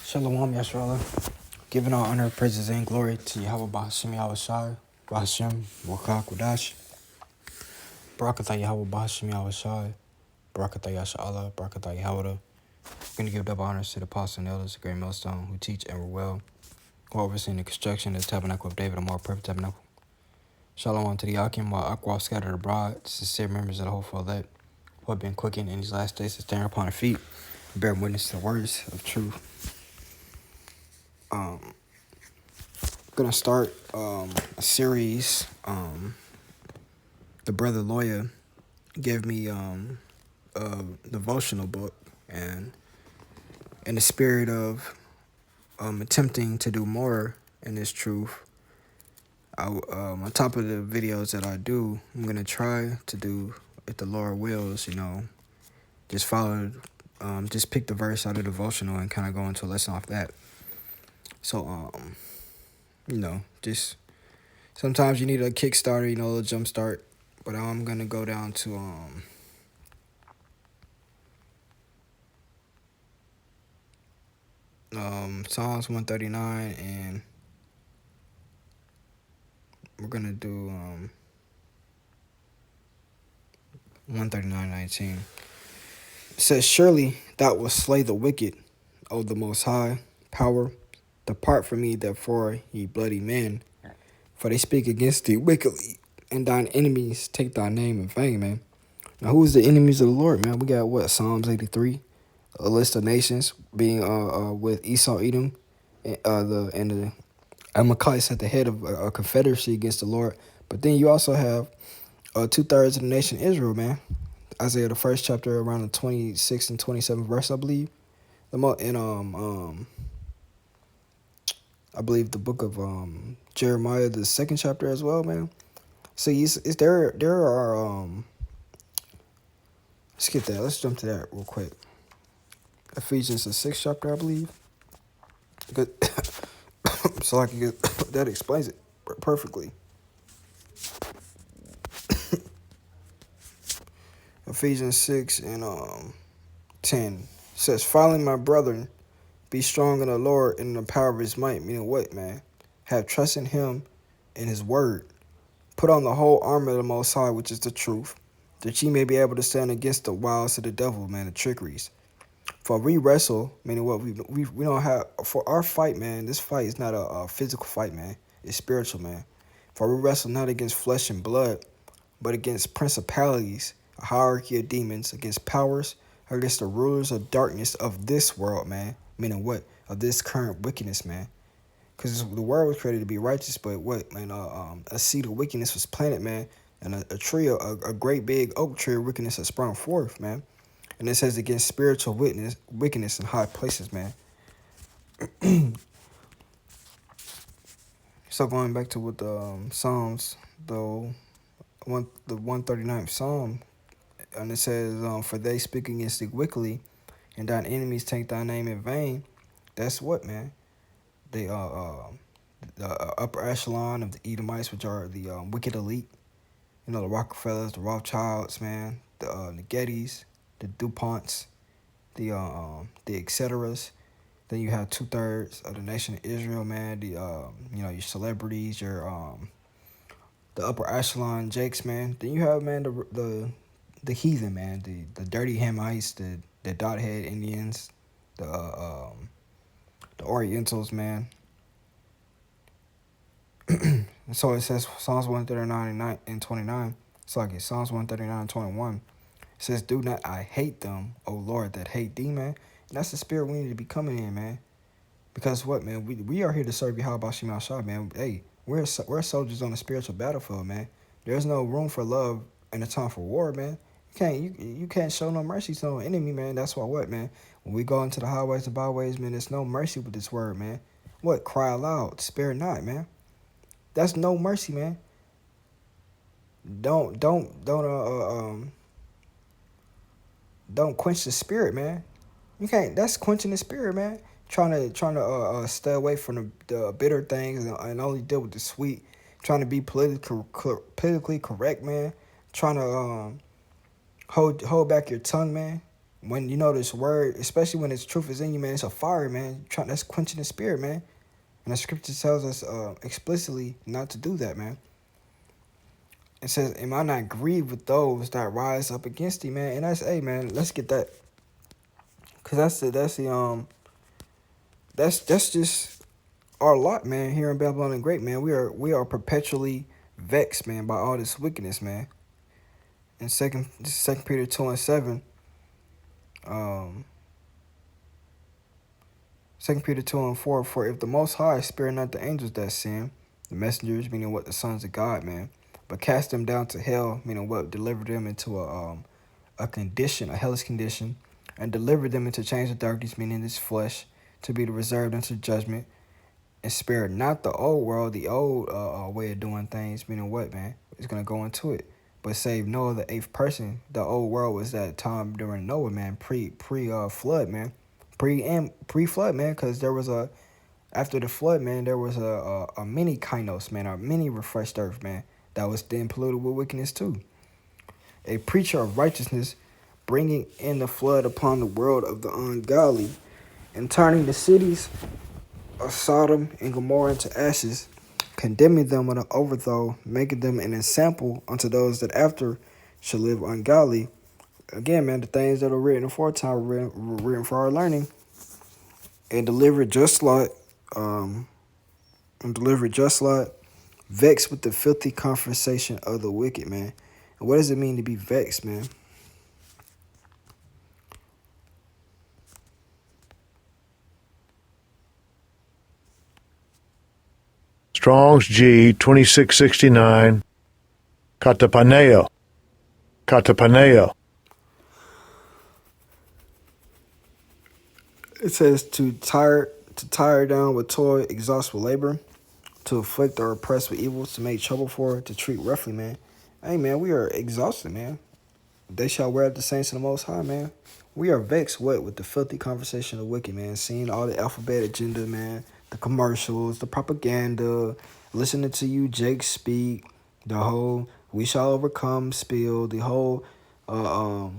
Shalom, Yashrala. Giving all honor, praises, and glory to Yahweh Bahashim Yahushai, Bahashim, Wakak Wadash, Barakatah Yahweh Bahashim Yahushai, Barakatah Yashala, Barakatah Yahweh. We're going to give double honors to the apostles and elders, the great millstone, who teach and were well, who overseen the construction of the tabernacle of David, a more perfect tabernacle. Shalom to the Akim, while Akwa scattered abroad, sincere members of the hopeful elect, who have been quickened in these last days to stand upon their feet, bear witness to the words of truth. Gonna start a series. The brother lawyer gave me a devotional book, and in the spirit of attempting to do more in this truth, on top of the videos that I do, I'm gonna try to do, if the Lord wills, just follow, just pick the verse out of the devotional and kind of go into a lesson off that. So just sometimes you need a kickstarter, a little jump start. But I'm gonna go down to Psalms 139, and we're gonna do 139:19. It says, "Surely thou wilt slay the wicked, O the Most High Power. Depart from me, therefore, ye bloody men, for they speak against thee wickedly, and thine enemies take thy name in vain," man. Now, who is the enemies of the Lord, man? We got what? Psalms 83, a list of nations being with Esau, Edom, and the Amalekites at the head of a confederacy against the Lord. But then you also have 2/3 of the nation Israel, man. Isaiah, the first chapter, around the 26th and 27th verse, I believe. I believe the book of Jeremiah, the second chapter as well, man. So there are let's get that. Let's jump to that real quick. Ephesians, the sixth chapter, I believe. Good. So I can get that explains it perfectly. Ephesians 6 and 10 says, "Finally, my brethren, be strong in the Lord and in the power of his might." Meaning what, man? Have trust in him and his word. Put on the whole armor of the Most High, which is the truth, that ye may be able to stand against the wiles of the devil, man, the trickeries. For we wrestle, meaning what, we don't have, for our fight, man, this fight is not a physical fight, man. It's spiritual, man. For we wrestle not against flesh and blood, but against principalities, a hierarchy of demons, against powers, against the rulers of darkness of this world, man. Meaning what? Of this current wickedness, man. Because the world was created to be righteous, but what, man? A seed of wickedness was planted, man. And a tree, a great big oak tree of wickedness has sprung forth, man. And it says against spiritual wickedness in high places, man. So going back to what the Psalms, the 139th Psalm, and it says, "For they speak against thee wickedly, and thine enemies take thy name in vain." That's what, man. They the upper echelon of the Edomites, which are the wicked elite. The Rockefellers, the Rothschilds, man, the Gettys, the DuPonts, the et ceteras. Then you have 2/3 of the nation of Israel, man. The your celebrities, your the upper echelon Jakes, man. Then you have, man, the heathen, man, the dirty Hamites, the dot head Indians, the Orientals, man. So it says Psalms 139 and 29. It's like Psalms 139 and 21. It says, "Do not I hate them, O Lord, that hate thee," man. And that's the spirit we need to be coming in, man. Because what, man? We are here to serve you. How about Shema Shah, man? Hey, we're soldiers on the spiritual battlefield, man. There's no room for love in a time for war, man. You can't show no mercy to no enemy, man. That's why what, man? When we go into the highways and byways, man, there's no mercy with this word, man. What? Cry aloud, spare not, man. That's no mercy, man. Don't quench the spirit, man. You can't. That's quenching the spirit, man. Trying to stay away from the bitter things and only deal with the sweet. Trying to be politically correct, man. Trying to hold back your tongue, man. When you know this word, especially when its truth is in you, man, it's a fire, man. That's quenching the spirit, man. And the scripture tells us explicitly not to do that, man. It says, "Am I not grieved with those that rise up against thee, man?" And that's, hey, man, let's get that, cause that's just our lot, man. Here in Babylon the Great, man, we are perpetually vexed, man, by all this wickedness, man. In Second Peter 2:7, um, 2 Peter 2:4, for if the Most High spare not the angels that sin, the messengers, meaning what, the sons of God, man, but cast them down to hell, meaning what, delivered them into a condition, a hellish condition, and delivered them into chains of darkness, meaning this flesh, to be reserved unto judgment, and spared not the old world, the old way of doing things, meaning what, man, it's gonna go into it, but save Noah, the eighth person. The old world was that time during Noah, man, pre flood, man, pre flood, man, because there was a after the flood, man, there was a mini kainos, man, a mini refreshed earth, man, that was then polluted with wickedness too. A preacher of righteousness, bringing in the flood upon the world of the ungodly, and turning the cities of Sodom and Gomorrah into ashes, condemning them with an overthrow, making them an example unto those that after shall live ungodly. Again, man, the things that are written aforetime were written for our learning, and delivered just like, vexed with the filthy conversation of the wicked, man. And what does it mean to be vexed, man? Strong's G 2669, katapaneo, katapaneo. It says to tire down with toil, exhaust with labor, to afflict or oppress with evils, to make trouble for, to treat roughly, man. Hey, man, we are exhausted, man. They shall wear out the saints of the Most High, man. We are vexed, what, with the filthy conversation of the wicked, man. Seeing all the alphabet agenda, man. The commercials, the propaganda, listening to you, Jake, speak. The whole "we shall overcome" spiel. The whole, the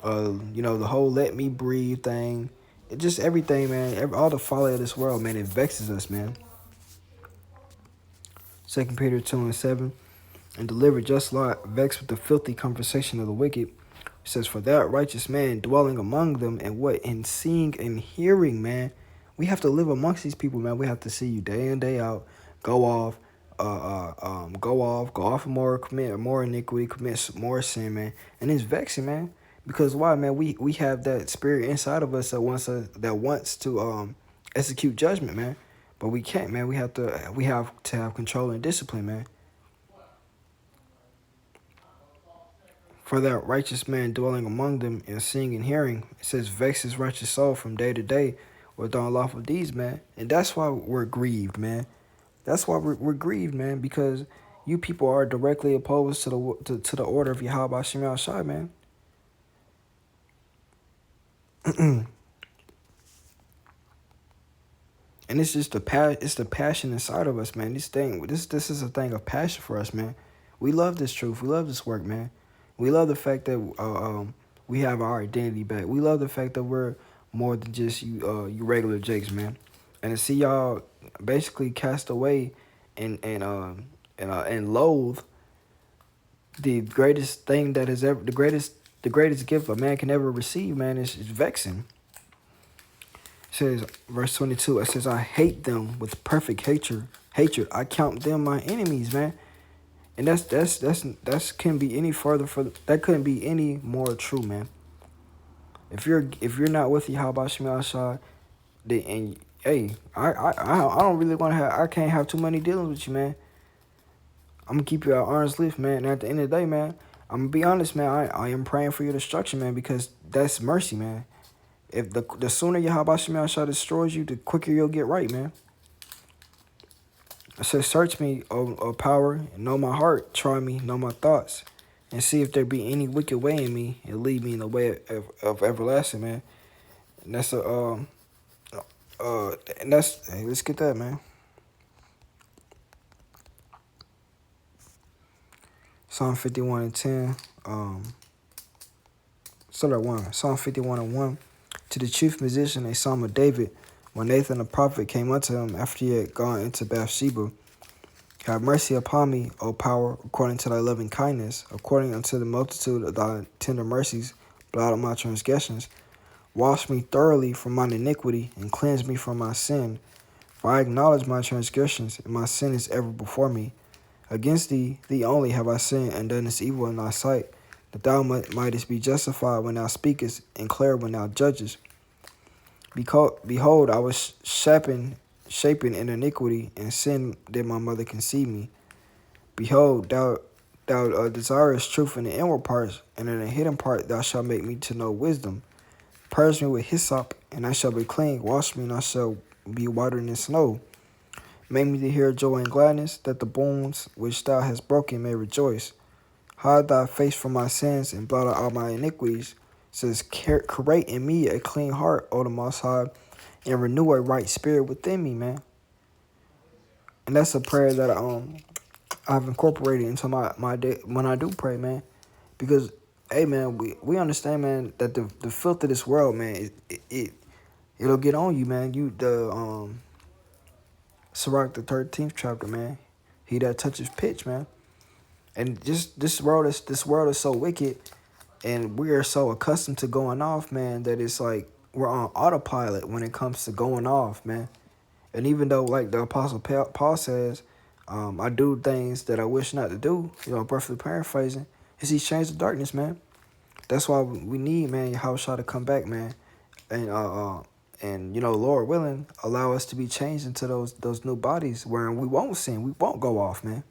whole "let me breathe" thing. It just everything, man. All the folly of this world, man. It vexes us, man. 2 Peter 2:7. And delivered just Lot, vexed with the filthy conversation of the wicked. It says, for that righteous man dwelling among them, and what, in seeing and hearing, man. We have to live amongst these people, man. We have to see you day in, day out, go off, go off more, commit more iniquity, commit more sin, man. And it's vexing, man. Because why, man? We have that spirit inside of us that wants to execute judgment, man. But we can't, man. We have to have control and discipline, man. For that righteous man dwelling among them and seeing and hearing, it says, vex his righteous soul from day to day with unlawful deeds, man. And that's why we're grieved, man. That's why we're grieved, man, because you people are directly opposed to the order of Yahweh Shem Shai, man. And it's just it's the passion inside of us, man. This is a thing of passion for us, man. We love this truth. We love this work, man. We love the fact that we have our identity back. We love the fact that we're more than just you regular Jakes, man. And to see y'all basically cast away and loathe the greatest thing that has ever the greatest gift a man can ever receive, man, is vexing. It says, verse 22, it says, I hate them with perfect hatred. I count them my enemies, man. And that's can be any further that couldn't be any more true, man. If you're not with Yahweh Shem Shai, and hey, I don't really want to have, I can't have too many dealings with you, man. I'm gonna keep you at arm's length, man. And at the end of the day, man, I'm gonna be honest, man. I am praying for your destruction, man, because that's mercy, man. If the sooner Yahweh Shem Shai destroys you, the quicker you'll get right, man. It says, search me, O power, and know my heart. Try me, know my thoughts, and see if there be any wicked way in me, and lead me in the way of everlasting, man. And that's hey, let's get that, man. Psalm 51:10. Start at 1. Psalm 51 and 1. To the chief musician, a psalm of David, when Nathan the prophet came unto him after he had gone into Bathsheba. Have mercy upon me, O power, according to thy loving kindness, according unto the multitude of thy tender mercies, blot out my transgressions. Wash me thoroughly from mine iniquity, and cleanse me from my sin. For I acknowledge my transgressions, and my sin is ever before me. Against thee, thee only have I sinned and done this evil in thy sight, that thou mightest be justified when thou speakest, and clear when thou judgest. Behold, I was shapen in iniquity, and sin did my mother conceive me. Behold, thou desirest truth in the inward parts, and in the hidden part thou shalt make me to know wisdom. Purge me with hyssop, and I shall be clean. Wash me, and I shall be whiter than snow. Make me to hear joy and gladness, that the bones which thou hast broken may rejoice. Hide thy face from my sins, and blot out all my iniquities. It says, create in me a clean heart, O the Most High, and renew a right spirit within me, man. And that's a prayer that I've incorporated into my day when I do pray, man. Because, hey, man, we understand, man, that the filth of this world, man, it'll get on you, man. Sirach the 13th chapter, man. He that touches pitch, man. And just this world is so wicked, and we are so accustomed to going off, man, that it's like we're on autopilot when it comes to going off, man. And even though, like the Apostle Paul says, I do things that I wish not to do, briefly paraphrasing, is he changed the darkness, man. That's why we need, man, Yahushua to come back, man, and Lord willing, allow us to be changed into those new bodies where we won't sin, we won't go off, man.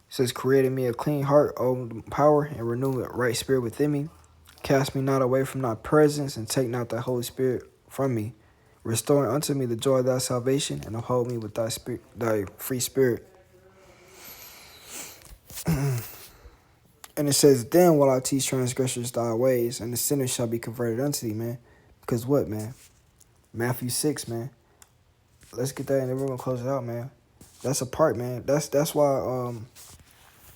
It says, created me a clean heart, O power, and renew a right spirit within me. Cast me not away from thy presence, and take not thy Holy Spirit from me. Restore unto me the joy of thy salvation, and uphold me with thy free spirit. And it says, then will I teach transgressors thy ways, and the sinners shall be converted unto thee, man. Because what, man? Matthew 6, man. Let's get that, and then we're going to close it out, man. That's a part, man. That's why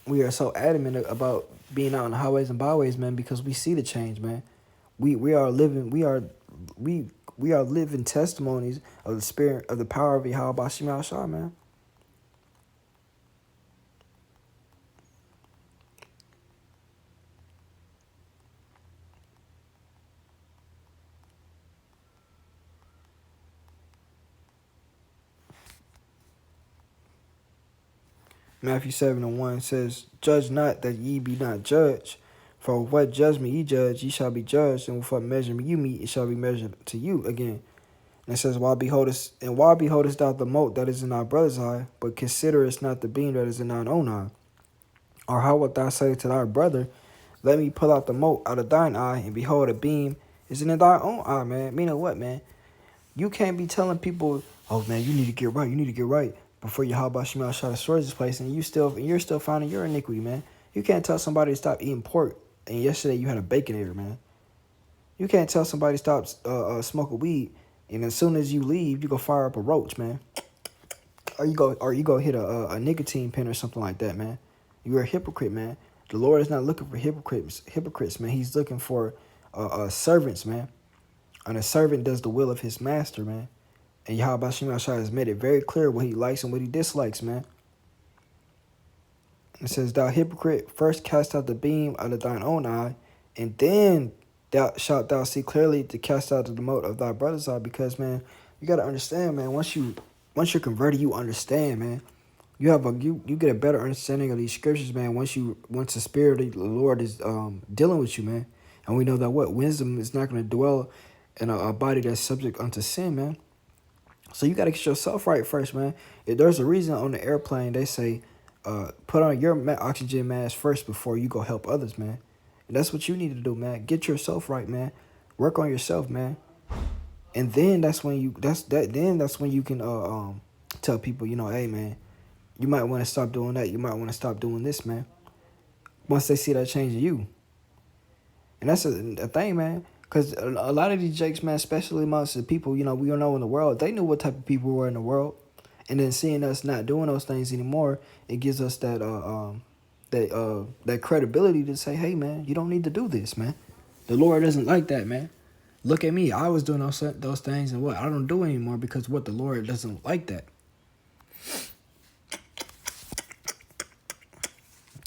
we are so adamant about being out on the highways and byways, man, because we see the change, man. We are living testimonies of the spirit of the power of Yahweh Shema Shah, man. Matthew 7 and 1 says, judge not that ye be not judged. For with what judgment ye judge, ye shall be judged, and with what measurement you meet, it shall be measured to you again. And it says, why beholdest thou the mote that is in thy brother's eye, but considerest not the beam that is in thine own eye? Or how wilt thou say to thy brother, let me pull out the mote out of thine eye, and behold, a beam is in thy own eye, man? Meaning what, man? You can't be telling people, oh, man, you need to get right, before Yahweh Shema Shah destroys this place, and you're still finding your iniquity, man. You can't tell somebody to stop eating pork, and yesterday you had a baconator, man. You can't tell somebody to stop smoking weed, and as soon as you leave, you go fire up a roach, man. Or you go hit a nicotine pen or something like that, man. You're a hypocrite, man. The Lord is not looking for hypocrites, man. He's looking for servants, man. And a servant does the will of his master, man. And Yahweh Shema Shah has made it very clear what he likes and what he dislikes, man. It says, thou hypocrite, first cast out the beam out of thine own eye, and then shalt thou see clearly to cast out the mote of thy brother's eye. Because, man, you got to understand, man, once you're converted, you understand, man. You get a better understanding of these scriptures, man, once the Spirit of the Lord is dealing with you, man. And we know that wisdom is not going to dwell in a body that's subject unto sin, man. So you got to get yourself right first, man. If there's a reason on the airplane they say, put on your oxygen mask first before you go help others, man. And that's what you need to do, man. Get yourself right, man. Work on yourself, man. And then that's when you can tell people, hey, man, you might want to stop doing that. You might want to stop doing this, man. Once they see that change in you. And that's a thing, man. Because a lot of these jakes, man, especially amongst the people, we don't know in the world, they knew what type of people were in the world. And then seeing us not doing those things anymore, it gives us that that credibility to say, hey man, you don't need to do this, man. The Lord doesn't like that, man. Look at me. I was doing those things, and what I don't do anymore because what the Lord doesn't like that.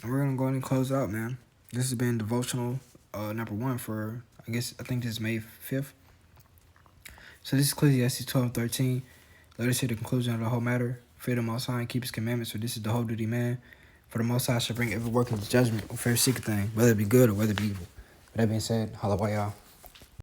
And we're gonna go ahead and close out, man. This has been devotional number 1 for I think this is May 5th. So this is Ecclesiastes 12:13. Let us hear the conclusion of the whole matter. Fear the Most High and keep His commandments, for this is the whole duty, man. For the Most High shall bring every work into judgment, or fair seek a thing, whether it be good or whether it be evil. With that being said, holla, y'all.